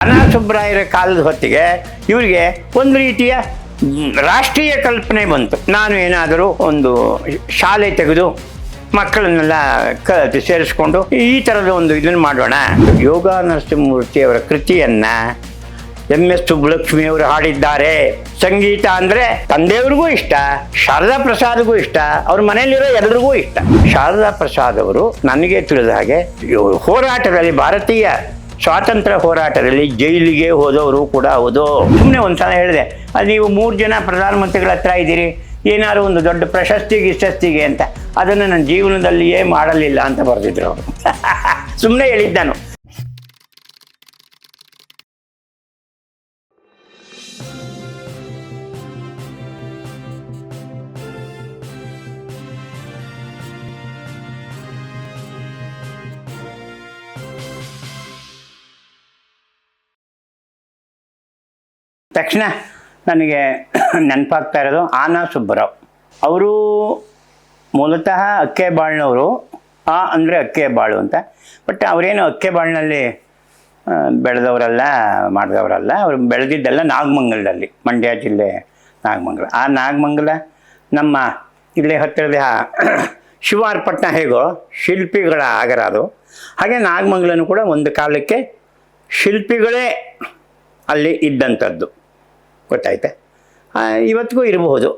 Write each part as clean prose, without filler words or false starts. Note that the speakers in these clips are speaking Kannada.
ಅನಾ ಕಾಲದ ಹೊತ್ತಿಗೆ ಇವರಿಗೆ ಒಂದು ರೀತಿಯ ರಾಷ್ಟ್ರೀಯ ಕಲ್ಪನೆ ಬಂತು. ನಾನು ಏನಾದರೂ ಒಂದು ಶಾಲೆ ತೆಗೆದು ಮಕ್ಕಳನ್ನೆಲ್ಲ ಸೇರಿಸ್ಕೊಂಡು ಈ ಥರದ ಒಂದು ಇದನ್ನು ಮಾಡೋಣ. ಯೋಗ ನರಸಿಂಹಮೂರ್ತಿಯವರ ಕೃತಿಯನ್ನು MS ಸುಬ್ಬಲಕ್ಷ್ಮಿಯವರು ಹಾಡಿದ್ದಾರೆ. ಸಂಗೀತ ಅಂದರೆ ತಂದೆಯವ್ರಿಗೂ ಇಷ್ಟ, ಶಾರದಾ ಪ್ರಸಾದ್ಗೂ ಇಷ್ಟ, ಅವ್ರ ಮನೆಯಲ್ಲಿರೋ ಎಲ್ರಿಗೂ ಇಷ್ಟ. ಶಾರದಾ ಪ್ರಸಾದ್ ಅವರು ನನಗೆ ತಿಳಿದ ಹಾಗೆ ಹೋರಾಟದಲ್ಲಿ, ಭಾರತೀಯ ಸ್ವಾತಂತ್ರ್ಯ ಹೋರಾಟದಲ್ಲಿ ಜೈಲಿಗೆ ಹೋದವರು ಕೂಡ ಹೌದು. ಸುಮ್ಮನೆ ಒಂದ್ಸಲ ಹೇಳಿದೆ, ಅದು ನೀವು 3 ಜನ ಪ್ರಧಾನಮಂತ್ರಿಗಳ ಹತ್ರ ಇದ್ದೀರಿ, ಏನಾದ್ರು ಒಂದು ದೊಡ್ಡ ಪ್ರಶಸ್ತಿಗೆ ಅಂತ, ಅದನ್ನು ನನ್ನ ಜೀವನದಲ್ಲಿಯೇ ಮಾಡಲಿಲ್ಲ ಅಂತ ಬರೆದಿದ್ರು ಅವರು. ಸುಮ್ಮನೆ ಹೇಳಿದ್ದು ನಾನು. ತಕ್ಷಣ ನನಗೆ ನೆನಪಾಗ್ತಾ ಇರೋದು ಆನಾ ಸುಬ್ಬರಾವ್. ಅವರು ಮೂಲತಃ ಅಕ್ಕೆಬಾಳ್ನವರು. ಅಂದರೆ ಅಕ್ಕೆಬಾಳು ಅಂತ. ಬಟ್ ಅವರೇನು ಅಕ್ಕೆಬಾಳ್ನಲ್ಲಿ ಬೆಳೆದವರಲ್ಲ, ಮಾಡಿದವರಲ್ಲ. ಅವರು ಬೆಳೆದಿದ್ದೆಲ್ಲ ನಾಗಮಂಗಲದಲ್ಲಿ, ಮಂಡ್ಯ ಜಿಲ್ಲೆ ನಾಗಮಂಗಲ. ಆ ನಾಗಮಂಗಲ ನಮ್ಮ ಇಲ್ಲೇ ಹತ್ತಿರದ ಶಿವಾರಪಟ್ಟಣ ಹೇಗೋ ಶಿಲ್ಪಿಗಳ ಆಗರ ಅದು, ಹಾಗೆ ನಾಗಮಂಗಲನೂ ಕೂಡ ಒಂದು ಕಾಲಕ್ಕೆ ಶಿಲ್ಪಿಗಳೇ ಅಲ್ಲಿ ಇದ್ದಂಥದ್ದು. ಗೊತ್ತಾಯ್ತಾ? ಇವತ್ತಿಗೂ ಇರಬಹುದು,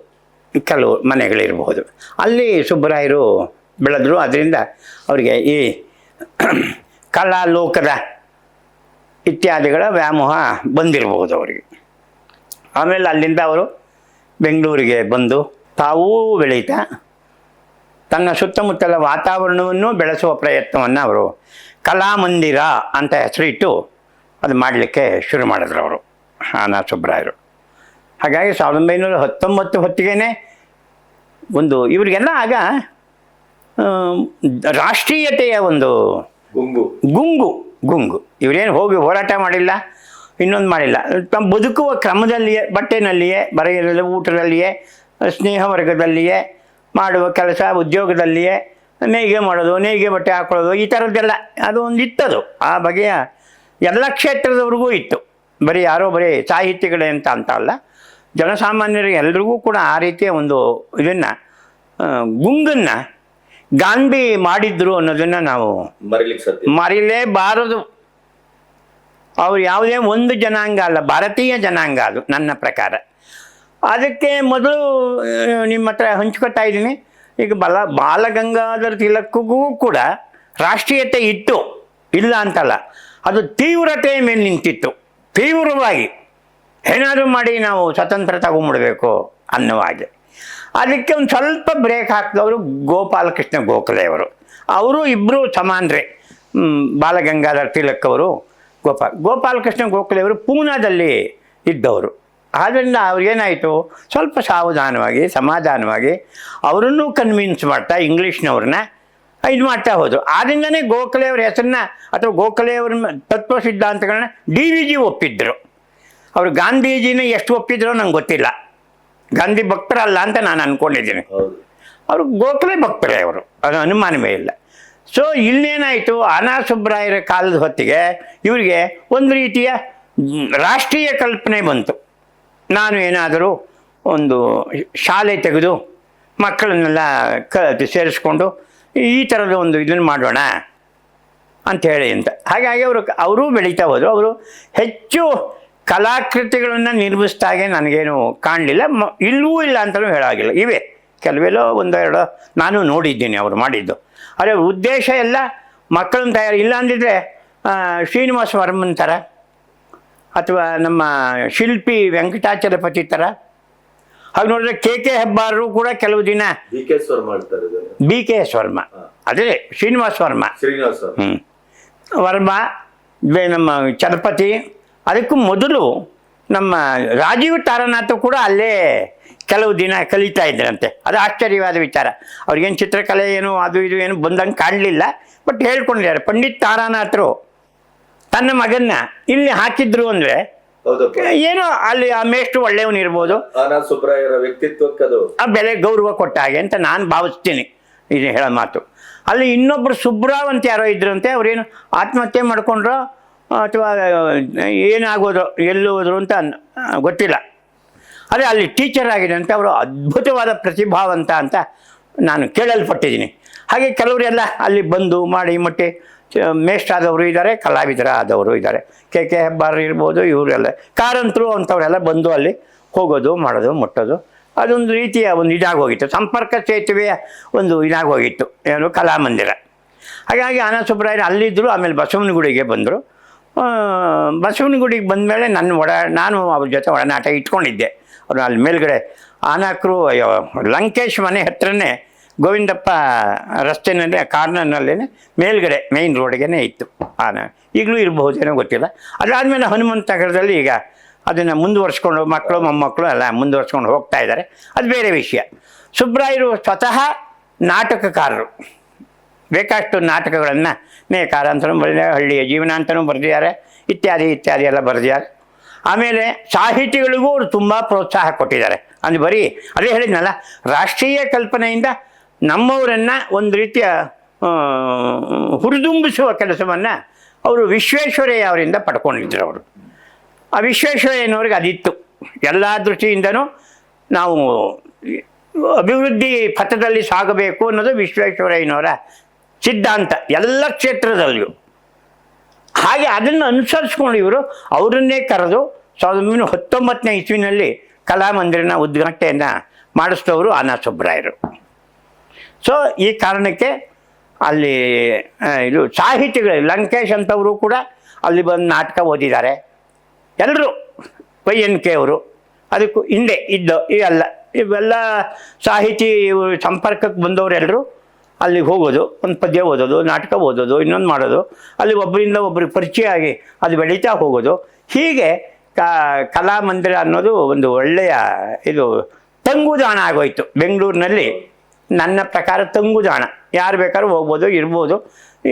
ಕೆಲವು ಮನೆಗಳಿರಬಹುದು. ಅಲ್ಲಿ ಸುಬ್ಬರಾಯರು ಬೆಳೆದ್ರು. ಅದರಿಂದ ಅವರಿಗೆ ಈ ಕಲಾ ಲೋಕದ ಇತ್ಯಾದಿಗಳ ವ್ಯಾಮೋಹ ಬಂದಿರಬಹುದು ಅವರಿಗೆ. ಆಮೇಲೆ ಅಲ್ಲಿಂದ ಅವರು ಬೆಂಗಳೂರಿಗೆ ಬಂದು ತಾವೂ ಬೆಳೀತಾ ತನ್ನ ಸುತ್ತಮುತ್ತಲ ವಾತಾವರಣವನ್ನು ಬೆಳೆಸುವ ಪ್ರಯತ್ನವನ್ನು ಅವರು ಕಲಾಮಂದಿರ ಅಂತ ಹೆಸರಿಟ್ಟು ಅದು ಮಾಡಲಿಕ್ಕೆ ಶುರು ಮಾಡಿದ್ರು ಅವರು, ಆನಾ ಸುಬ್ಬರಾಯರು. ಹಾಗಾಗಿ 1919 ಹೊತ್ತಿಗೆ ಒಂದು ಇವರಿಗೆಲ್ಲ ಆಗ ರಾಷ್ಟ್ರೀಯತೆಯ ಒಂದು ಗುಂಗು. ಇವರೇನು ಹೋಗಿ ಹೋರಾಟ ಮಾಡಿಲ್ಲ, ಇನ್ನೊಂದು ಮಾಡಿಲ್ಲ. ತಮ್ಮ ಬದುಕುವ ಕ್ರಮದಲ್ಲಿಯೇ, ಬಟ್ಟೆನಲ್ಲಿಯೇ, ಬರೆಯಲು, ಊಟದಲ್ಲಿಯೇ, ಸ್ನೇಹ ವರ್ಗದಲ್ಲಿಯೇ, ಮಾಡುವ ಕೆಲಸ ಉದ್ಯೋಗದಲ್ಲಿಯೇ, ನೇಯ್ಗೆ ಮಾಡೋದು, ನೇಯ್ಗೆ ಬಟ್ಟೆ ಹಾಕೊಳ್ಳೋದು, ಈ ಥರದ್ದೆಲ್ಲ ಅದು ಒಂದು ಇತ್ತದು. ಆ ಬಗೆಯ ಎಲ್ಲ ಕ್ಷೇತ್ರದವ್ರಿಗೂ ಇತ್ತು. ಬರೀ ಸಾಹಿತಿಗಳೇ ಅಂತ ಅಲ್ಲ, ಜನಸಾಮಾನ್ಯರಿಗೆ ಎಲ್ರಿಗೂ ಕೂಡ ಆ ರೀತಿಯ ಒಂದು ಇದನ್ನು, ಗುಂಗನ್ನು ಗಾಂಧಿ ಮಾಡಿದ್ರು ಅನ್ನೋದನ್ನು ನಾವು ಮರಿಲೇಬಾರದು. ಅವರು ಯಾವುದೇ ಒಂದು ಜನಾಂಗ ಅಲ್ಲ, ಭಾರತೀಯ ಜನಾಂಗ ಅದು ನನ್ನ ಪ್ರಕಾರ. ಅದಕ್ಕೆ ಮೊದಲು ನಿಮ್ಮ ಹತ್ರ ಹಂಚ್ಕೊತಾ ಇದ್ದೀನಿ. ಈಗ ಬಾಲಗಂಗಾಧರ ತಿಲಕ್ಗೂ ಕೂಡ ರಾಷ್ಟ್ರೀಯತೆ ಇತ್ತು, ಇಲ್ಲ ಅಂತಲ್ಲ. ಅದು ತೀವ್ರತೆಯ ಮೇಲೆ ನಿಂತಿತ್ತು. ತೀವ್ರವಾಗಿ ಏನಾದರೂ ಮಾಡಿ ನಾವು ಸ್ವತಂತ್ರ ತಗೊಂಡ್ಬಿಡ್ಬೇಕು ಅನ್ನೋ ಹಾಗೆ. ಅದಕ್ಕೆ ಒಂದು ಸ್ವಲ್ಪ ಬ್ರೇಕ್ ಹಾಕಿದವರು ಗೋಪಾಲಕೃಷ್ಣ ಗೋಖಲೆಯವರು. ಅವರು ಇಬ್ಬರು ಸಮಾನರೇ. ಬಾಲಗಂಗಾಧರ ತಿಲಕ್ ಅವರು, ಗೋಪಾಲಕೃಷ್ಣ ಗೋಖಲೆಯವರು ಪೂನಾದಲ್ಲಿ ಇದ್ದವರು. ಆದ್ದರಿಂದ ಅವ್ರಿಗೇನಾಯಿತು, ಸ್ವಲ್ಪ ಸಾವಧಾನವಾಗಿ, ಸಮಾಧಾನವಾಗಿ ಅವರನ್ನು ಕನ್ವಿನ್ಸ್ ಮಾಡ್ತಾ ಇಂಗ್ಲೀಷ್ನವ್ರನ್ನ ಇದು ಮಾಡ್ತಾ ಹೋದರು. ಆದ್ದರಿಂದನೇ ಗೋಖಲೆಯವ್ರ ಹೆಸರನ್ನ ಅಥವಾ ಗೋಖಲೆಯವ್ರ ತತ್ವ ಸಿದ್ಧಾಂತಗಳನ್ನ DVG ಒಪ್ಪಿದ್ರು. ಅವರು ಗಾಂಧೀಜಿನ ಎಷ್ಟು ಒಪ್ಪಿದ್ರೋ ನಂಗೆ ಗೊತ್ತಿಲ್ಲ. ಗಾಂಧಿ ಭಕ್ತರಲ್ಲ ಅಂತ ನಾನು ಅಂದ್ಕೊಂಡಿದ್ದೀನಿ. ಅವರು ಗೋಖಲೆ ಭಕ್ತರೇ ಅವರು, ಅದು ಅನುಮಾನವೇ ಇಲ್ಲ. ಸೊ ಇಲ್ಲೇನಾಯಿತು, ಆನಾ ಸುಬ್ಬರಾಯರ ಕಾಲದ ಹೊತ್ತಿಗೆ ಇವರಿಗೆ ಒಂದು ರೀತಿಯ ರಾಷ್ಟ್ರೀಯ ಕಲ್ಪನೆ ಬಂತು. ನಾನು ಏನಾದರೂ ಒಂದು ಶಾಲೆ ತೆಗೆದು ಮಕ್ಕಳನ್ನೆಲ್ಲ ಸೇರಿಸ್ಕೊಂಡು ಈ ಥರದ ಒಂದು ಇದನ್ನು ಮಾಡೋಣ ಅಂಥೇಳಿ ಅಂತ. ಹಾಗಾಗಿ ಅವರೂ ಬೆಳೀತಾ ಹೋದರು. ಅವರು ಹೆಚ್ಚು ಕಲಾಕೃತಿಗಳನ್ನು ನಿರ್ಮಿಸಿದಾಗೆ ನನಗೇನು ಕಾಣಲಿಲ್ಲ, ಇಲ್ಲವೂ ಇಲ್ಲ ಅಂತಲೂ ಹೇಳಾಗಿಲ್ಲ. ಇವೆ ಕೆಲವೆಲ್ಲೋ ಒಂದೆರಡು ನಾನು ನೋಡಿದ್ದೀನಿ ಅವರು ಮಾಡಿದ್ದು. ಆದರೆ ಉದ್ದೇಶ ಎಲ್ಲ ಮಕ್ಕಳನ್ನ ತಯಾರು, ಇಲ್ಲ ಅಂದಿದ್ರೆ ಶ್ರೀನಿವಾಸ ವರ್ಮನ್ ಥರ ಅಥವಾ ನಮ್ಮ ಶಿಲ್ಪಿ ವೆಂಕಟಾಚಲಪತಿ ಥರ. ಹಾಗೆ ನೋಡಿದ್ರೆ KK ಹೆಬ್ಬಾರರು ಕೂಡ ಕೆಲವು ದಿನ BKS ವರ್ಮ, ಅದೇ ಶ್ರೀನಿವಾಸ ವರ್ಮ, ವರ್ಮ, ನಮ್ಮ ಚಲಪತಿ. ಅದಕ್ಕೂ ಮೊದಲು ನಮ್ಮ ರಾಜೀವ್ ತಾರಾನಾಥ್ ಕೂಡ ಅಲ್ಲೇ ಕೆಲವು ದಿನ ಕಲಿತಾ ಇದ್ರಂತೆ. ಅದು ಆಶ್ಚರ್ಯವಾದ ವಿಚಾರ. ಅವ್ರಿಗೇನು ಚಿತ್ರಕಲೆ ಏನು ಅದು ಇದು ಏನು ಬಂದಂಗೆ ಕಾಣಲಿಲ್ಲ, ಬಟ್ ಹೇಳ್ಕೊಂಡಿದ್ದಾರೆ. ಪಂಡಿತ್ ತಾರಾನಾಥರು ತನ್ನ ಮಗನ್ನ ಇಲ್ಲಿ ಹಾಕಿದ್ರು ಅಂದರೆ ಏನೋ ಅಲ್ಲಿ ಆ ಮೇಷ್ಟು ಒಳ್ಳೆಯವನಿರ್ಬೋದು, ಆ ಬೆಲೆ ಗೌರವ ಕೊಟ್ಟ ಹಾಗೆ ಅಂತ ನಾನು ಭಾವಿಸ್ತೀನಿ. ಇದು ಹೇಳೋ ಮಾತು. ಅಲ್ಲಿ ಇನ್ನೊಬ್ಬರು ಸುಬ್ರಾವ್ ಅಂತ ಯಾರೋ ಇದ್ರಂತೆ, ಅವ್ರೇನು ಆತ್ಮಹತ್ಯೆ ಮಾಡ್ಕೊಂಡ್ರೋ ಅಥವಾ ಏನಾಗೋದು ಎಲ್ಲಿ ಹೋದ್ರು ಅಂತ ಗೊತ್ತಿಲ್ಲ. ಅದೇ ಅಲ್ಲಿ ಟೀಚರ್ ಆಗಿದೆ ಅಂತ ಅವರು ಅದ್ಭುತವಾದ ಪ್ರತಿಭಾವಂತ ಅಂತ ನಾನು ಕೇಳಲ್ಪಟ್ಟಿದ್ದೀನಿ. ಹಾಗೆ ಕೆಲವರೆಲ್ಲ ಅಲ್ಲಿ ಬಂದು ಮಾಡಿ ಮಟ್ಟಿ ಮೇಷ್ಟ್ರಾದವರು ಇದ್ದಾರೆ, ಕಲಾವಿದರಾದವರು ಇದ್ದಾರೆ. ಕೆ ಹೆಬ್ಬಾರ್ ಇರ್ಬೋದು, ಇವರೆಲ್ಲ ಕಾರಂತರು ಅಂಥವರೆಲ್ಲ ಬಂದು ಅಲ್ಲಿ ಹೋಗೋದು ಮಾಡೋದು ಮುಟ್ಟೋದು ಅದೊಂದು ರೀತಿಯ ಒಂದು ಇದಾಗೋಗಿತ್ತು, ಸಂಪರ್ಕ ಸೇತುವೆಯ ಒಂದು ಇದಾಗೋಗಿತ್ತು ಏನು ಕಲಾಮಂದಿರ. ಹಾಗಾಗಿ ಆನಾ ಸುಬ್ಬರಾಯರು ಅಲ್ಲಿದ್ದರು. ಆಮೇಲೆ ಬಸವನಗುಡಿಗೆ ಬಂದರು. ಬಸವನಗುಡಿಗೆ ಬಂದಮೇಲೆ ನಾನು ಅವ್ರ ಜೊತೆ ಒಡನಾಟ ಇಟ್ಕೊಂಡಿದ್ದೆ. ಅವರು ಅಲ್ಲಿ ಮೇಲ್ಗಡೆ ಆನಾಕ್ರು ಲಂಕೇಶ್ ಮನೆ ಹತ್ರನೇ ಗೋವಿಂದಪ್ಪ ರಸ್ತೆಯಲ್ಲಿ ಕಾರ್ನರ್ನಲ್ಲೇ ಮೇಲ್ಗಡೆ ಮೇಯ್ನ್ ರೋಡ್ಗೆ ಇತ್ತು ಆನಾ. ಈಗಲೂ ಇರಬಹುದೇನೋ ಗೊತ್ತಿಲ್ಲ. ಅದಾದಮೇಲೆ ಹನುಮಂತ ನಗರದಲ್ಲಿ ಈಗ ಅದನ್ನು ಮುಂದುವರ್ಸ್ಕೊಂಡು ಮಕ್ಕಳು ಮೊಮ್ಮಕ್ಕಳು ಎಲ್ಲ ಮುಂದುವರ್ಸ್ಕೊಂಡು ಹೋಗ್ತಾ ಇದ್ದಾರೆ, ಅದು ಬೇರೆ ವಿಷಯ. ಸುಬ್ಬರಾಯರು ಸ್ವತಃ ನಾಟಕಕಾರರು, ಬೇಕಷ್ಟು ನಾಟಕಗಳನ್ನು ನೇಕಾರ ಅಂತಲೂ ಬರೆದಿದ್ದಾರೆ, ಹಳ್ಳಿಯ ಜೀವನ ಅಂತಲೂ ಬರೆದಿದ್ದಾರೆ, ಇತ್ಯಾದಿ ಇತ್ಯಾದಿ ಎಲ್ಲ ಬರೆದಿದ್ದಾರೆ. ಆಮೇಲೆ ಸಾಹಿತಿಗಳಿಗೂ ಅವರು ತುಂಬ ಪ್ರೋತ್ಸಾಹ ಕೊಟ್ಟಿದ್ದಾರೆ. ಅದು ಬರೀ ಅದೇ ಹೇಳಿದ್ನಲ್ಲ, ರಾಷ್ಟ್ರೀಯ ಕಲ್ಪನೆಯಿಂದ ನಮ್ಮವರನ್ನು ಒಂದು ರೀತಿಯ ಹುರಿದುಂಬಿಸುವ ಕೆಲಸವನ್ನು ಅವರು ವಿಶ್ವೇಶ್ವರಯ್ಯ ಅವರಿಂದ ಪಡ್ಕೊಂಡಿದ್ದರು. ಅವರು ಆ ವಿಶ್ವೇಶ್ವರಯ್ಯನವ್ರಿಗೆ ಅದಿತ್ತು. ಎಲ್ಲ ದೃಷ್ಟಿಯಿಂದನೂ ನಾವು ಅಭಿವೃದ್ಧಿ ಪಥದಲ್ಲಿ ಸಾಗಬೇಕು ಅನ್ನೋದು ವಿಶ್ವೇಶ್ವರಯ್ಯನವರ ಸಿದ್ಧಾಂತ ಎಲ್ಲ ಕ್ಷೇತ್ರದಲ್ಲಿಯೂ. ಹಾಗೆ ಅದನ್ನು ಅನುಸರಿಸ್ಕೊಂಡು ಇವರು ಅವರನ್ನೇ ಕರೆದು 1919ನೇ ಇಸ್ವಿನಲ್ಲಿ ಕಲಾಮಂದಿರನ ಉದ್ಘಾಟನೆಯನ್ನು ಮಾಡಿಸಿದವರು ಆನಾ ಸುಬ್ಬರಾಯರು. ಸೊ ಈ ಕಾರಣಕ್ಕೆ ಅಲ್ಲಿ ಇದು ಸಾಹಿತಿಗಳು ಲಂಕೇಶ್ ಅಂತವರು ಕೂಡ ಅಲ್ಲಿ ಬಂದು ನಾಟಕ ಓದಿದ್ದಾರೆ. ಎಲ್ಲರೂ YNK ಅವರು ಅದಕ್ಕೂ ಹಿಂದೆ ಇವೆಲ್ಲ ಸಾಹಿತಿ ಸಂಪರ್ಕಕ್ಕೆ ಬಂದವರೆಲ್ಲರೂ ಅಲ್ಲಿಗೆ ಹೋಗೋದು, ಒಂದು ಪದ್ಯ ಓದೋದು, ನಾಟಕ ಓದೋದು, ಇನ್ನೊಂದು ಮಾಡೋದು, ಅಲ್ಲಿ ಒಬ್ಬರಿಂದ ಒಬ್ಬರಿಗೆ ಪರಿಚಯ ಆಗಿ ಅದು ಬೆಳೀತಾ ಹೋಗೋದು. ಹೀಗೆ ಕಲಾಮಂದಿರ ಅನ್ನೋದು ಒಂದು ಒಳ್ಳೆಯ ಇದು ತಂಗುದಾಣ ಆಗೋಯ್ತು ಬೆಂಗಳೂರಿನಲ್ಲಿ. ನನ್ನ ಪ್ರಕಾರ ತಂಗುದಾಣ, ಯಾರು ಬೇಕಾದ್ರೂ ಹೋಗ್ಬೋದು, ಇರ್ಬೋದು,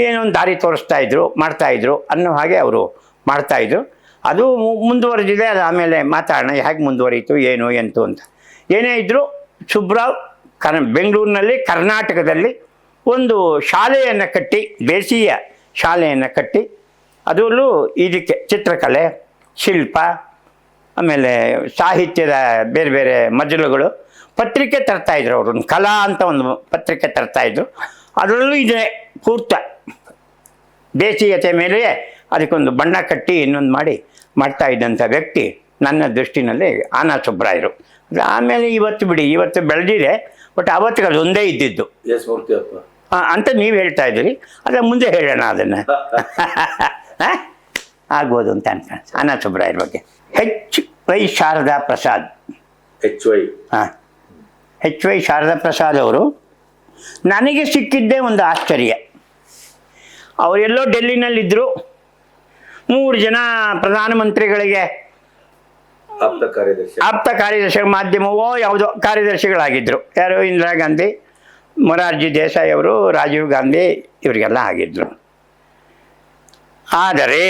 ಏನೋ ಒಂದು ದಾರಿ ತೋರಿಸ್ತಾಯಿದ್ರು, ಮಾಡ್ತಾಯಿದ್ರು ಅನ್ನೋ ಹಾಗೆ ಅವರು ಮಾಡ್ತಾಯಿದ್ರು. ಅದು ಮುಂದುವರೆದಿದೆ. ಅದು ಆಮೇಲೆ ಮಾತಾಡೋಣ ಹೇಗೆ ಮುಂದುವರಿಯಿತು ಏನು ಎಂತು ಅಂತ. ಏನೇ ಇದ್ದರೂ ಸುಬ್ರಾವ್ ಬೆಂಗಳೂರಿನಲ್ಲಿ ಕರ್ನಾಟಕದಲ್ಲಿ ಒಂದು ಶಾಲೆಯನ್ನು ಕಟ್ಟಿ, ದೇಶೀಯ ಶಾಲೆಯನ್ನು ಕಟ್ಟಿ, ಅದರಲ್ಲೂ ಇದಕ್ಕೆ ಚಿತ್ರಕಲೆ, ಶಿಲ್ಪ, ಆಮೇಲೆ ಸಾಹಿತ್ಯದ ಬೇರೆ ಬೇರೆ ಮಜಲುಗಳು, ಪತ್ರಿಕೆ ತರ್ತಾಯಿದ್ರು. ಅವರು ಒಂದು ಕಲಾ ಅಂತ ಒಂದು ಪತ್ರಿಕೆ ತರ್ತಾಯಿದ್ರು. ಅದರಲ್ಲೂ ಇದೆ ಪೂರ್ತ ದೇಶೀಯತೆ ಮೇಲೆಯೇ ಅದಕ್ಕೊಂದು ಬಣ್ಣ ಕಟ್ಟಿ ಇನ್ನೊಂದು ಮಾಡ್ತಾ ಇದ್ದಂಥ ವ್ಯಕ್ತಿ ನನ್ನ ದೃಷ್ಟಿನಲ್ಲಿ ಆನಾ ಸುಬ್ಬರಾಯರು. ಆಮೇಲೆ ಇವತ್ತು ಬಿಡಿ, ಇವತ್ತು ಬೆಳೆದಿದೆ, ಬಟ್ ಅವತ್ತಿಗೆ ಅದು ಒಂದೇ ಇದ್ದಿದ್ದು ಅಂತ ನೀವು ಹೇಳ್ತಾ ಇದ್ದೀರಿ. ಅದ ಮುಂದೆ ಹೇಳೋಣ ಅದನ್ನು ಆಗ್ಬೋದು ಅಂತ ಅನ್ಕೊಂಡು. ಆನಾ ಸುಬ್ಬರಾಯರ ಬಗ್ಗೆ HY ಶಾರದಾ ಪ್ರಸಾದ್, HY ಶಾರದಾ ಪ್ರಸಾದ್ ಅವರು ನನಗೆ ಸಿಕ್ಕಿದ್ದೇ ಒಂದು ಆಶ್ಚರ್ಯ. ಅವರೆಲ್ಲೋ ಡೆಲ್ಲಿನಲ್ಲಿದ್ದರು. 3 ಜನ ಪ್ರಧಾನಮಂತ್ರಿಗಳಿಗೆ ಆಪ್ತ ಕಾರ್ಯದರ್ಶಿ, ಮಾಧ್ಯಮವೋ ಯಾವುದೋ ಕಾರ್ಯದರ್ಶಿಗಳಾಗಿದ್ದರು. ಯಾರು? ಇಂದಿರಾ ಗಾಂಧಿ, ಮೊರಾರ್ಜಿ ದೇಸಾಯಿ ಅವರು, ರಾಜೀವ್ ಗಾಂಧಿ, ಇವರಿಗೆಲ್ಲ ಆಗಿದ್ದರು. ಆದರೆ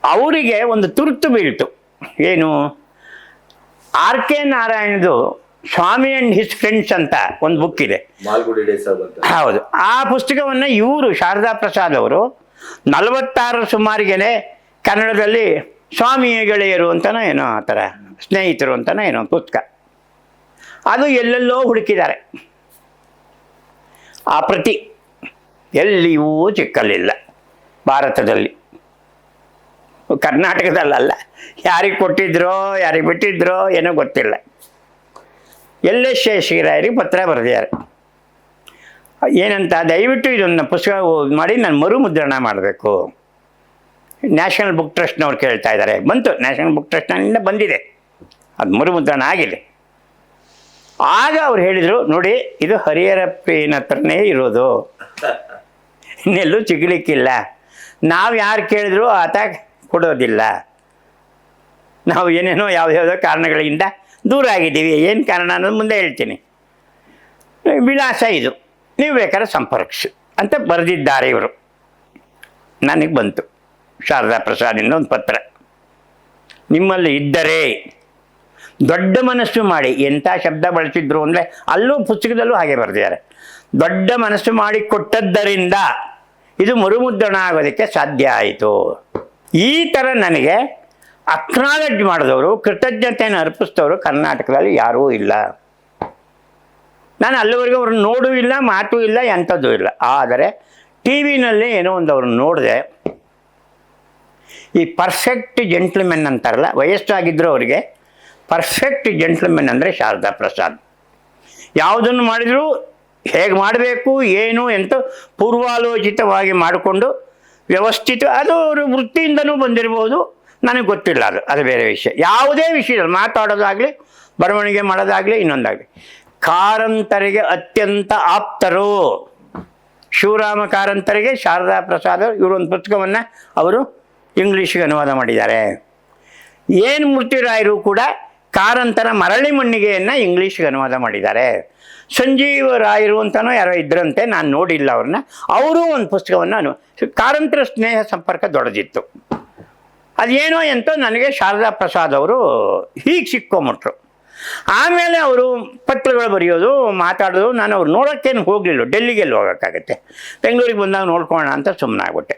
ಅವರಿಗೆ ಒಂದು ತುರ್ತು ಬೀಳ್ತು. ಏನು? RK ನಾರಾಯಣದು ಸ್ವಾಮಿ ಆ್ಯಂಡ್ ಹಿಸ್ ಫ್ರೆಂಡ್ಸ್ ಅಂತ ಒಂದು ಬುಕ್ ಇದೆ. ಹೌದು. ಆ ಪುಸ್ತಕವನ್ನು ಇವರು ಶಾರದಾ ಪ್ರಸಾದ್ ಅವರು 46 ಸುಮಾರಿಗೆನೆ ಕನ್ನಡದಲ್ಲಿ ಸ್ವಾಮಿ ಗೆಳೆಯರು ಅಂತನೋ ಏನೋ ಆ ಥರ, ಸ್ನೇಹಿತರು ಅಂತನೋ ಏನೋ ಪುಸ್ತಕ, ಅದು ಎಲ್ಲೆಲ್ಲೋ ಹುಡುಕಿದ್ದಾರೆ. ಆ ಪ್ರತಿ ಎಲ್ಲಿಯೂ ಸಿಕ್ಕಲಿಲ್ಲ ಭಾರತದಲ್ಲಿ, ಕರ್ನಾಟಕದಲ್ಲ. ಯಾರಿಗೆ ಕೊಟ್ಟಿದ್ರೋ ಯಾರಿಗೆ ಬಿಟ್ಟಿದ್ರೋ ಏನೋ ಗೊತ್ತಿಲ್ಲ. LS ಶೇಷಗಿರಾಯರಿಗೆ ಪತ್ರ ಬರೆದಿದ್ದಾರೆ. ಏನಂತ? ದಯವಿಟ್ಟು ಇದನ್ನು ಪುಸ್ತಕ ಮಾಡಿ ನಾನು ಮರುಮುದ್ರಣ ಮಾಡಬೇಕು. ನ್ಯಾಷನಲ್ ಬುಕ್ ಟ್ರಸ್ಟ್ನವ್ರು ಕೇಳ್ತಾ ಇದ್ದಾರೆ. ಬಂತು, ನ್ಯಾಷನಲ್ ಬುಕ್ ಟ್ರಸ್ಟ್ನಿಂದ ಬಂದಿದೆ, ಅದು ಮರುಮುದ್ರಣ ಆಗಿದೆ. ಆಗ ಅವ್ರು ಹೇಳಿದರು, ನೋಡಿ ಇದು ಹರಿಹರಪ್ಪನ ಹತ್ರನೇ ಇರೋದು, ಇನ್ನೆಲ್ಲೂ ಸಿಗಲಿಕ್ಕಿಲ್ಲ. ನಾವು ಯಾರು ಕೇಳಿದ್ರು ಆತ ಕೊಡೋದಿಲ್ಲ. ನಾವು ಏನೇನೋ ಯಾವುದ್ಯಾವುದೋ ಕಾರಣಗಳಿಂದ ದೂರ ಆಗಿದ್ದೀವಿ. ಏನು ಕಾರಣ ಅನ್ನೋದು ಮುಂದೆ ಹೇಳ್ತೀನಿ. ವಿಳಾಸ ಇದು, ನೀವು ಬೇಕಾದ್ರೆ ಸಂಪರ್ಕಿಸಿ ಅಂತ ಬರೆದಿದ್ದಾರೆ ಇವರು. ನನಗೆ ಬಂತು ಶಾರದಾ ಪ್ರಸಾದಿಂದ ಒಂದು ಪತ್ರ. ನಿಮ್ಮಲ್ಲಿ ಇದ್ದರೆ ದೊಡ್ಡ ಮನಸ್ಸು ಮಾಡಿ, ಎಂಥ ಶಬ್ದ ಬಳಸಿದ್ರು ಅಂದರೆ ಅಲ್ಲೂ ಪುಸ್ತಕದಲ್ಲೂ ಹಾಗೆ ಬರೆದಿದ್ದಾರೆ. ದೊಡ್ಡ ಮನಸ್ಸು ಮಾಡಿ ಕೊಟ್ಟದ್ದರಿಂದ ಇದು ಮರುಮುದ್ರಣ ಆಗೋದಕ್ಕೆ ಸಾಧ್ಯ ಆಯಿತು. ಈ ಥರ ನನಗೆ ಅಕ್ನಾಲೆಡ್ಜ್ ಮಾಡಿದವರು, ಕೃತಜ್ಞತೆಯನ್ನು ಅರ್ಪಿಸಿದವರು ಕರ್ನಾಟಕದಲ್ಲಿ ಯಾರೂ ಇಲ್ಲ. ನಾನು ಅಲ್ಲಿವರೆಗೂ ಅವ್ರನ್ನ ನೋಡೂ ಇಲ್ಲ, ಮಾತೂ ಇಲ್ಲ, ಎಂಥದ್ದೂ ಇಲ್ಲ. ಆದರೆ ಟಿ ವಿನಲ್ಲಿ ಏನೋ ಒಂದು ಅವ್ರನ್ನ ನೋಡಿದೆ. ಈ ಪರ್ಫೆಕ್ಟ್ ಜೆಂಟ್ಲ್ಮೆನ್ ಅಂತಾರಲ್ಲ, ವಯಸ್ಸಾಗಿದ್ದರು ಅವರಿಗೆ ಪರ್ಫೆಕ್ಟ್ ಜೆಂಟ್ಲ್ಮೆನ್ ಅಂದರೆ ಶಾರದಾ ಪ್ರಸಾದ್. ಯಾವುದನ್ನು ಮಾಡಿದರೂ ಹೇಗೆ ಮಾಡಬೇಕು ಏನು ಎಂತ ಪೂರ್ವಾಲೋಚಿತವಾಗಿ ಮಾಡಿಕೊಂಡು ವ್ಯವಸ್ಥಿತ, ಅದು ಅವರು ವೃತ್ತಿಯಿಂದನೂ ಬಂದಿರ್ಬೋದು, ನನಗೆ ಗೊತ್ತಿಲ್ಲ, ಅದು ಬೇರೆ ವಿಷಯ. ಯಾವುದೇ ವಿಷಯದಲ್ಲಿ ಮಾತಾಡೋದಾಗಲಿ, ಬರವಣಿಗೆ ಮಾಡೋದಾಗಲಿ, ಇನ್ನೊಂದಾಗಲಿ. ಕಾರಂತರಿಗೆ ಅತ್ಯಂತ ಆಪ್ತರು ಶಿವರಾಮ ಕಾರಂತರಿಗೆ ಶಾರದಾ ಪ್ರಸಾದ್. ಇವರೊಂದು ಪುಸ್ತಕವನ್ನು ಅವರು ಇಂಗ್ಲೀಷ್ಗೆ ಅನುವಾದ ಮಾಡಿದ್ದಾರೆ. ಏನು ಮೂರ್ತಿರಾಯರು ಕೂಡ ಕಾರಂತರ ಮರಳಿ ಮಣ್ಣಿಗೆಯನ್ನು ಇಂಗ್ಲೀಷ್ಗೆ ಅನುವಾದ ಮಾಡಿದ್ದಾರೆ. ಸಂಜೀವ ರಾಯರು ಅಂತನೋ ಯಾರೋ ಇದ್ರಂತೆ, ನಾನು ನೋಡಿಲ್ಲ ಅವ್ರನ್ನ. ಅವರು ಒಂದು ಪುಸ್ತಕವನ್ನು ಕಾರಂತರ ಸ್ನೇಹ ಸಂಪರ್ಕ ದೊಡ್ಡದಿತ್ತು. ಅದೇನೋ ಎಂತ ನನಗೆ ಶಾರದಾ ಪ್ರಸಾದ್ ಅವರು ಹೀಗೆ ಸಿಕ್ಕೊಂಬಿಟ್ರು. ಆಮೇಲೆ ಅವರು ಪತ್ರಗಳು ಬರೆಯೋದು, ಮಾತಾಡೋದು. ನಾನು ಅವ್ರು ನೋಡೋಕ್ಕೇನು ಹೋಗಲಿಲ್ಲ, ಡೆಲ್ಲಿಗೆಲ್ಲಿ ಹೋಗೋಕ್ಕಾಗತ್ತೆ. ಬೆಂಗಳೂರಿಗೆ ಬಂದಾಗ ನೋಡ್ಕೊಳ್ಳೋಣ ಅಂತ ಸುಮ್ಮನಾಗ್ಬಿಟ್ಟೆ.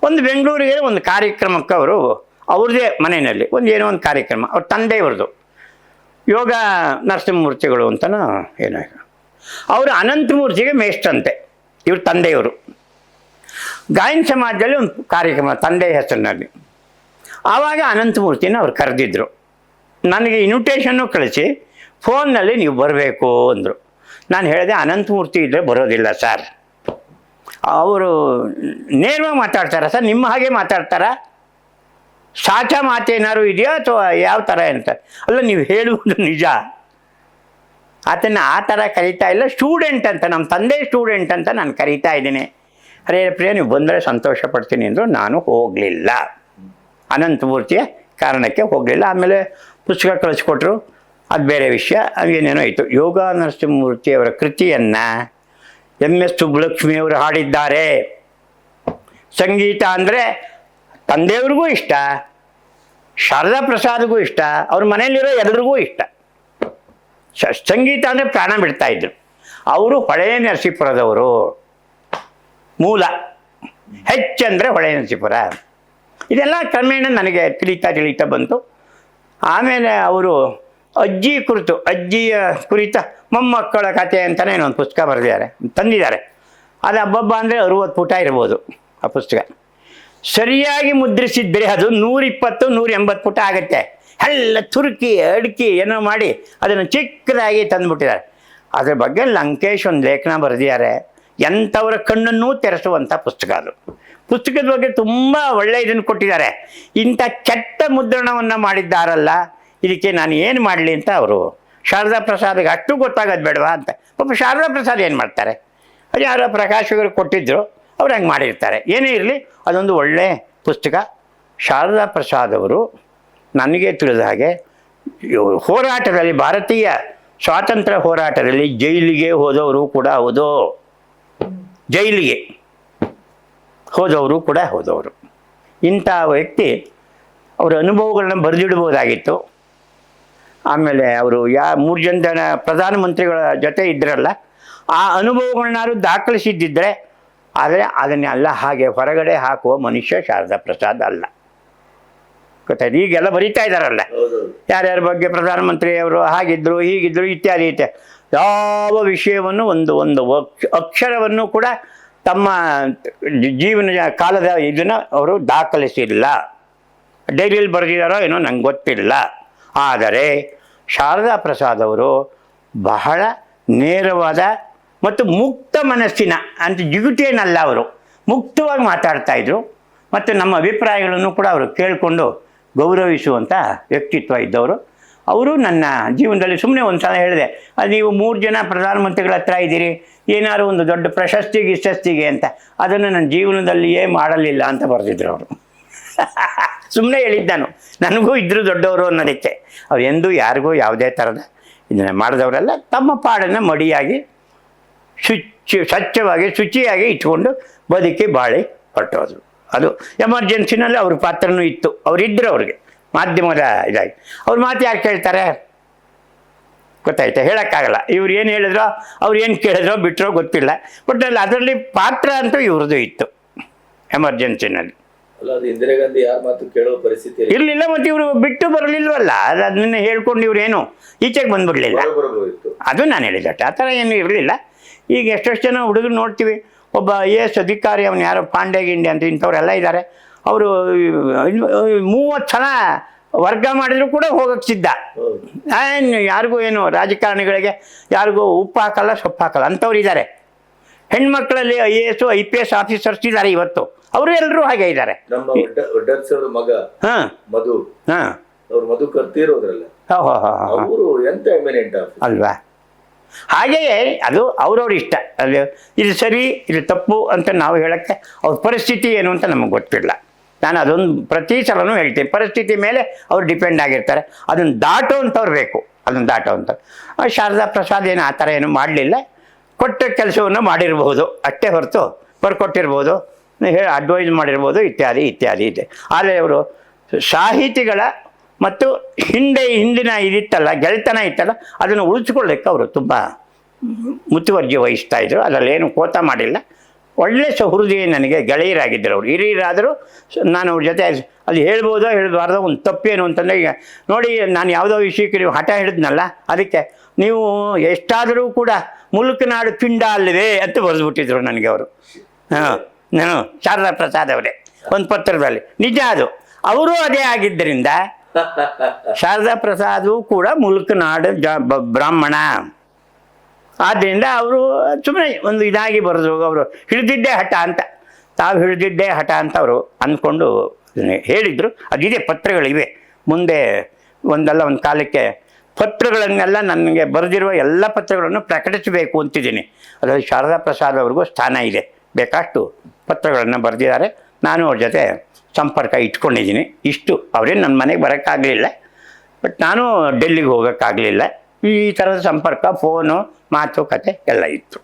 ಒಂದು ಬೆಂಗಳೂರಿಗೆ ಒಂದು ಕಾರ್ಯಕ್ರಮಕ್ಕೆ ಅವರು ಅವ್ರದ್ದೇ ಮನೆಯಲ್ಲಿ ಏನೋ ಒಂದು ಕಾರ್ಯಕ್ರಮ, ಅವ್ರ ತಂದೆಯವ್ರದ್ದು ಯೋಗ ನರಸಿಂಹಮೂರ್ತಿಗಳು ಅಂತನೋ ಏನೋ. ಅವರು ಅನಂತಮೂರ್ತಿಗೆ ಮೇಷ್ಟ್ರಂತೆ, ಇವ್ರ ತಂದೆಯವರು. ಗಾಯನ ಸಮಾಜದಲ್ಲಿ ಒಂದು ಕಾರ್ಯಕ್ರಮ ತಂದೆ ಹೆಸರಿನಲ್ಲಿ. ಆವಾಗ ಅನಂತಮೂರ್ತಿನ ಅವ್ರು ಕರೆದಿದ್ರು. ನನಗೆ ಇನ್ವಿಟೇಷನ್ನು ಕಳಿಸಿ ಫೋನ್ನಲ್ಲಿ ನೀವು ಬರಬೇಕು ಅಂದರು. ನಾನು ಹೇಳಿದೆ, ಅನಂತಮೂರ್ತಿ ಇದ್ದರೆ ಬರೋದಿಲ್ಲ ಸರ್. ಅವರು ನೇರವಾಗಿ ಮಾತಾಡ್ತಾರಾ ಸರ್? ನಿಮ್ಮ ಹಾಗೆ ಮಾತಾಡ್ತಾರಾ? ಸಾಚಾ ಮಾತೇನಾದ್ರು ಇದೆಯಾ ಅಥವಾ ಯಾವ ಥರ ಅಂತ? ಅಲ್ಲ, ನೀವು ಹೇಳುವುದು ನಿಜ. ಆತನ ಆ ಥರ ಕರೀತಾ ಇಲ್ಲ, ಸ್ಟೂಡೆಂಟ್ ಅಂತ, ನಮ್ಮ ತಂದೆ ಸ್ಟೂಡೆಂಟ್ ಅಂತ ನಾನು ಕರೀತಾ ಇದ್ದೀನಿ. ಅರೇ ಪ್ರಿಯ, ನೀವು ಬಂದರೆ ಸಂತೋಷ ಪಡ್ತೀನಿ ಅಂದರು. ನಾನು ಹೋಗಲಿಲ್ಲ, ಅನಂತಮೂರ್ತಿಯ ಕಾರಣಕ್ಕೆ ಹೋಗಲಿಲ್ಲ. ಆಮೇಲೆ ಪುಸ್ತಕ ಕಳಿಸ್ಕೊಟ್ರು, ಅದು ಬೇರೆ ವಿಷಯ. ಅದೇನೇನೋ ಆಯಿತು. ಯೋಗ ನರಸಿಂಹಮೂರ್ತಿಯವರ ಕೃತಿಯನ್ನು MS ಸುಬ್ಬಲಕ್ಷ್ಮಿಯವರು ಹಾಡಿದ್ದಾರೆ. ಸಂಗೀತ ಅಂದರೆ ತಂದೆಯವ್ರಿಗೂ ಇಷ್ಟ, ಶಾರದಾ ಪ್ರಸಾದ್ಗೂ ಇಷ್ಟ, ಅವ್ರ ಮನೆಯಲ್ಲಿರೋ ಎಲ್ರಿಗೂ ಇಷ್ಟ. ಸಂಗೀತ ಅಂದರೆ ಪ್ರಾಣ ಬಿಡ್ತಾಯಿದ್ರು. ಅವರು ಹೊಳೆ ನರಸೀಪುರದವರು, ಮೂಲ. ಹೆಚ್ಚಂದರೆ ಹೊಳೆ ನರಸೀಪುರ. ಇದೆಲ್ಲ ಕ್ರಮೇಣ ನನಗೆ ತಿಳಿತಾ ಬಂತು. ಆಮೇಲೆ ಅವರು ಅಜ್ಜಿಯ ಕುರಿತ ಮೊಮ್ಮಕ್ಕಳ ಕಥೆ ಅಂತಲೇ ಒಂದು ಪುಸ್ತಕ ಬರೆದಿದ್ದಾರೆ, ತಂದಿದ್ದಾರೆ. ಅದು ಹಬ್ಬಬ್ಬ ಅಂದರೆ 60 ಪುಟ ಇರ್ಬೋದು ಆ ಪುಸ್ತಕ. ಸರಿಯಾಗಿ ಮುದ್ರಿಸಿದ್ದರೆ ಅದು 120-180 ಪುಟ ಆಗುತ್ತೆ. ಎಲ್ಲ ತುರುಕಿ ಅಡ್ಕಿ ಏನೋ ಮಾಡಿ ಅದನ್ನು ಚಿಕ್ಕದಾಗಿ ತಂದುಬಿಟ್ಟಿದ್ದಾರೆ. ಅದ್ರ ಬಗ್ಗೆ ಲಂಕೇಶ್ ಒಂದು ಲೇಖನ ಬರೆದಿದ್ದಾರೆ. ಎಂಥವರ ಕಣ್ಣನ್ನೂ ತೆರೆಸುವಂಥ ಪುಸ್ತಕ ಅದು. ಪುಸ್ತಕದ ಬಗ್ಗೆ ತುಂಬ ಒಳ್ಳೆಯ ಇದನ್ನು ಕೊಟ್ಟಿದ್ದಾರೆ. ಇಂಥ ಕೆಟ್ಟ ಮುದ್ರಣವನ್ನು ಮಾಡಿದ್ದಾರಲ್ಲ, ಇದಕ್ಕೆ ನಾನು ಏನು ಮಾಡಲಿ ಅಂತ ಅವರು ಶಾರದಾ ಪ್ರಸಾದ್ಗೆ ಅಷ್ಟು ಗೊತ್ತಾಗೋದು ಬೇಡವಾ ಅಂತ. ಪಾಪ ಶಾರದಾ ಪ್ರಸಾದ್ ಏನು ಮಾಡ್ತಾರೆ? ಅದು ಯಾರೋ ಪ್ರಕಾಶಕರು ಕೊಟ್ಟಿದ್ದರು, ಅವ್ರು ಹಂಗೆ ಮಾಡಿರ್ತಾರೆ. ಏನೇ ಇರಲಿ, ಅದೊಂದು ಒಳ್ಳೆಯ ಪುಸ್ತಕ. ಶಾರದಾ ಪ್ರಸಾದ್ ಅವರು ನನಗೆ ತಿಳಿದ ಹಾಗೆ ಹೋರಾಟದಲ್ಲಿ, ಭಾರತೀಯ ಸ್ವಾತಂತ್ರ್ಯ ಹೋರಾಟದಲ್ಲಿ ಜೈಲಿಗೆ ಹೋದವರು ಕೂಡ ಹೌದು. ಜೈಲಿಗೆ ಹೋದವರು ಕೂಡ ಹೋದವರು. ಇಂಥ ವ್ಯಕ್ತಿ ಅವರ ಅನುಭವಗಳನ್ನ ಬರೆದಿಡ್ಬೋದಾಗಿತ್ತು. ಆಮೇಲೆ ಅವರು 3 ಜನ ಪ್ರಧಾನಮಂತ್ರಿಗಳ ಜೊತೆ ಇದ್ರಲ್ಲ, ಆ ಅನುಭವಗಳನ್ನಾರು ದಾಖಲಿಸಿದ್ದಿದ್ರೆ. ಆದರೆ ಅದನ್ನೆಲ್ಲ ಹಾಗೆ ಹೊರಗಡೆ ಹಾಕುವ ಮನುಷ್ಯ ಶಾರದಾ ಪ್ರಸಾದ್ ಅಲ್ಲ. ಗೊತ್ತಾಯ್ತು? ಈಗೆಲ್ಲ ಬರೀತಾ ಇದ್ದಾರಲ್ಲ, ಯಾರ್ಯಾರ ಬಗ್ಗೆ ಪ್ರಧಾನಮಂತ್ರಿಯವರು ಹಾಗಿದ್ರು ಹೀಗಿದ್ರು ಇತ್ಯಾದಿ ಇತ್ಯಾದಿ. ಯಾವ ವಿಷಯವನ್ನು ಒಂದು ಅಕ್ಷರವನ್ನು ಕೂಡ ತಮ್ಮ ಜೀವನ ಕಾಲದ ಇದನ್ನು ಅವರು ದಾಖಲಿಸಿಲ್ಲ. ಡೈರಿಯಲ್ಲಿ ಬರೆದಿದ್ದಾರೋ ಏನೋ ನಂಗೆ ಗೊತ್ತಿಲ್ಲ. ಆದರೆ ಶಾರದಾ ಪ್ರಸಾದ್ ಅವರು ಬಹಳ ನೇರವಾದ ಮತ್ತು ಮುಕ್ತ ಮನಸ್ಸಿನ, ಅಂತ ಜಿಗುಟೇನಲ್ಲ, ಅವರು ಮುಕ್ತವಾಗಿ ಮಾತಾಡ್ತಾಯಿದ್ರು. ಮತ್ತು ನಮ್ಮ ಅಭಿಪ್ರಾಯಗಳನ್ನು ಕೂಡ ಅವರು ಕೇಳಿಕೊಂಡು ಗೌರವಿಸುವಂಥ ವ್ಯಕ್ತಿತ್ವ ಇದ್ದವರು. ಅವರು ನನ್ನ ಜೀವನದಲ್ಲಿ ಸುಮ್ಮನೆ ಒಂದು ಸಲ ಹೇಳಿದೆ, ಅದು ನೀವು 3 ಜನ ಪ್ರಧಾನಮಂತ್ರಿಗಳ ಹತ್ರ ಇದ್ದೀರಿ, ಏನಾದ್ರು ಒಂದು ದೊಡ್ಡ ಪ್ರಶಸ್ತಿಗೆ ಅಂತ, ಅದನ್ನು ನನ್ನ ಜೀವನದಲ್ಲಿಯೇ ಮಾಡಲಿಲ್ಲ ಅಂತ ಬರೆದಿದ್ರು ಅವರು. ಸುಮ್ಮನೆ ಹೇಳಿದ್ದಾನು, ನನಗೂ ಇದ್ದರು ದೊಡ್ಡವರು ಅನ್ನೋದಕ್ಕೆ. ಅವ್ರು ಎಂದೂ ಯಾರಿಗೂ ಯಾವುದೇ ಥರದ ಇದನ್ನು ಮಾಡಿದವರೆಲ್ಲ ತಮ್ಮ ಪಾಡನ್ನು ಮಡಿಯಾಗಿ ಸ್ವಚ್ಛವಾಗಿ ಶುಚಿಯಾಗಿ ಇಟ್ಕೊಂಡು ಬದುಕಿ ಬಾಳಿ ಹೊರಟೋದ್ರು. ಅದು ಎಮರ್ಜೆನ್ಸಿನಲ್ಲಿ ಅವ್ರ ಪಾತ್ರನೂ ಇತ್ತು. ಅವರಿದ್ದರು, ಅವ್ರಿಗೆ ಮಾಧ್ಯಮದ ಇದಾಗಿ ಅವ್ರ ಮಾತು ಯಾರು ಕೇಳ್ತಾರೆ? ಗೊತ್ತಾಯ್ತಾ? ಹೇಳೋಕ್ಕಾಗಲ್ಲ. ಇವ್ರು ಏನು ಹೇಳಿದ್ರೋ, ಅವ್ರು ಏನು ಕೇಳಿದ್ರೋ ಬಿಟ್ಟರೋ ಗೊತ್ತಿಲ್ಲ. ಬಟ್ ಅದರಲ್ಲಿ ಪಾತ್ರ ಅಂತೂ ಇವ್ರದ್ದು ಇತ್ತು. ಎಮರ್ಜೆನ್ಸಿನಲ್ಲಿ. ಅಲ್ಲ, ಅದು ಇಂದಿರಾ ಗಾಂಧಿ ಯಾರ ಮಾತು ಕೇಳೋ ಪರಿಸ್ಥಿತಿ ಇರಲಿಲ್ಲ, ಮತ್ತು ಇವರು ಬಿಟ್ಟು ಬರಲಿಲ್ವಲ್ಲ, ಅದನ್ನ ಹೇಳ್ಕೊಂಡು ಇವ್ರೇನು ಈಚೆಗೆ ಬಂದ್ಬಿಡ್ಲಿಲ್ಲ. ಬರಬಹುದಿತ್ತು. ಅದು ನಾನು ಹೇಳಿದೆ, ಆ ಥರ ಏನು ಇರಲಿಲ್ಲ. ಈಗ ಎಷ್ಟೆಷ್ಟು ಜನ ಹುಡುಗರು ನೋಡ್ತೀವಿ, ಒಬ್ಬ IAS ಅಧಿಕಾರಿ, ಅವನು ಯಾರೋ ಪಾಂಡೆ ಗಿಂಡೆ ಅಂತ ಇಂಥವರೆಲ್ಲ ಇದ್ದಾರೆ, ಅವರು 30 ಸಲ ವರ್ಗ ಮಾಡಿದ್ರು ಕೂಡ ಹೋಗಕ್ಕೆ ಸಿದ್ಧ. ಯಾರಿಗೂ ಏನು ರಾಜಕಾರಣಿಗಳಿಗೆ ಯಾರಿಗೂ ಉಪ್ಪು ಹಾಕಲ್ಲ, ಸೊಪ್ಪು ಹಾಕಲ್ಲ ಅಂಥವ್ರು ಇದ್ದಾರೆ. ಹೆಣ್ಮಕ್ಳಲ್ಲಿ IAS IPS ಆಫೀಸರ್ಸ್ ಇದ್ದಾರೆ ಇವತ್ತು, ಅವರು ಎಲ್ಲರೂ ಹಾಗೆ ಇದ್ದಾರೆ. ನಮ್ಮ ಒಡ್ಡರ್ಸರ ಮಗ ಮಧು, ಅವ್ರು ಮಧು ಕರ್ತಿರೋದ್ರಲ್ಲ, ಅವರು ಎಂತ ಎಮಿನೆಂಟ್ ಅಲ್ವಾ? ಹಾಗೆಯೇ ಅದು ಅವ್ರವ್ರ ಇಷ್ಟ. ಅಲ್ಲಿ ಇದು ಸರಿ ಇದು ತಪ್ಪು ಅಂತ ನಾವು ಹೇಳೋಕ್ಕೆ ಅವ್ರ ಪರಿಸ್ಥಿತಿ ಏನು ಅಂತ ನಮಗೆ ಗೊತ್ತಿಲ್ಲ. ನಾನು ಅದೊಂದು ಪ್ರತಿ ಸಲನೂ ಹೇಳ್ತೀನಿ, ಪರಿಸ್ಥಿತಿ ಮೇಲೆ ಅವ್ರು ಡಿಪೆಂಡ್ ಆಗಿರ್ತಾರೆ. ಅದನ್ನು ದಾಟುವಂಥವ್ರು ಬೇಕು, ಅದನ್ನು ದಾಟುವಂಥವ್ರು. ಶಾರದಾ ಪ್ರಸಾದ್ ಏನು ಆ ಥರ ಏನು ಮಾಡಲಿಲ್ಲ, ಕೊಟ್ಟ ಕೆಲಸವನ್ನು ಮಾಡಿರ್ಬೋದು ಅಷ್ಟೇ ಹೊರತು ಬರ್ಕೊಟ್ಟಿರ್ಬೋದು, ಅಡ್ವೈಸ್ ಮಾಡಿರ್ಬೋದು, ಇತ್ಯಾದಿ ಇತ್ಯಾದಿ ಇದೆ. ಆದರೆ ಅವರು ಸಾಹಿತಿಗಳ ಮತ್ತು ಹಿಂದಿನ ಇದಿತ್ತಲ್ಲ, ಗೆಳೆತನ ಇತ್ತಲ್ಲ, ಅದನ್ನು ಉಳಿಸ್ಕೊಳ್ಳಿಕ್ಕೆ ಅವರು ತುಂಬ ಮುತುವರ್ಜಿ ವಹಿಸ್ತಾಯಿದ್ರು. ಅದರಲ್ಲೇನು ಕೋತ ಮಾಡಿಲ್ಲ. ಒಳ್ಳೆ ಸಹೃದಯ, ನನಗೆ ಗೆಳೆಯರಾಗಿದ್ದರು ಅವರು. ಹಿರಿಯರಾದರೂ ನಾನು ಅವ್ರ ಜೊತೆ ಅದು ಹೇಳ್ಬೋದೋ ಹೇಳ್ಬಾರ್ದೋ, ಒಂದು ತಪ್ಪೇನು ಅಂತಂದರೆ, ಈಗ ನೋಡಿ, ನಾನು ಯಾವುದೋ ವಿಷಯಕ್ಕೆ ನೀವು ಹಠ ಹಿಡಿದ್ನಲ್ಲ, ಅದಕ್ಕೆ ನೀವು ಎಷ್ಟಾದರೂ ಕೂಡ ಮುಲ್ಕನಾಡು ಪಿಂಡ ಅಲ್ಲವೇ ಅಂತ ಬರೆದ್ಬಿಟ್ಟಿದ್ರು ನನಗೆ ಅವರು. ನಾನು ಶಾರದಾ ಪ್ರಸಾದ್ ಅವರೇ ಒಂದು ಪತ್ರದಲ್ಲಿ. ನಿಜ ಅದು, ಅವರು ಅದೇ ಆಗಿದ್ದರಿಂದ ಶಾರದಾ ಪ್ರಸಾದು ಕೂಡ ಮುಲ್ಕನಾಡು ಬ್ರಾಹ್ಮಣ. ಆದ್ದರಿಂದ ಅವರು ಸುಮ್ಮನೆ ಒಂದು ಇದಾಗಿ ಬರೆದ್ರು. ಅವರು ಹಿಡಿದಿದ್ದೇ ಹಠ ಅಂತ, ತಾವು ಹಿಡಿದಿದ್ದೇ ಹಠ ಅಂತ ಅವರು ಅಂದ್ಕೊಂಡು ಹೇಳಿದರು. ಅದಿದೆ, ಪತ್ರಗಳಿವೆ. ಮುಂದೆ ಒಂದಲ್ಲ ಒಂದು ಕಾಲಕ್ಕೆ ಪತ್ರಗಳನ್ನೆಲ್ಲ ನನಗೆ ಬರೆದಿರುವ ಎಲ್ಲ ಪತ್ರಗಳನ್ನು ಪ್ರಕಟಿಸಬೇಕು ಅಂತಿದ್ದೀನಿ. ಅದರಲ್ಲಿ ಶಾರದಾ ಪ್ರಸಾದ್ ಅವ್ರಿಗೂ ಸ್ಥಾನ ಇದೆ, ಬೇಕಾಷ್ಟು ಪತ್ರಗಳನ್ನು ಬರೆದಿದ್ದಾರೆ. ನಾನು ಅವ್ರ ಜೊತೆ ಸಂಪರ್ಕ ಇಟ್ಕೊಂಡಿದ್ದೀನಿ. ಇಷ್ಟು ಅವರೇನು ನನ್ನ ಮನೆಗೆ ಬರೋಕ್ಕಾಗಲಿಲ್ಲ, ಬಟ್ ನಾನು ಡೆಲ್ಲಿಗೆ ಹೋಗೋಕ್ಕಾಗಲಿಲ್ಲ. ಈ ಥರದ ಸಂಪರ್ಕ, ಫೋನು, ಮಾತುಕತೆ ಎಲ್ಲ ಇತ್ತು.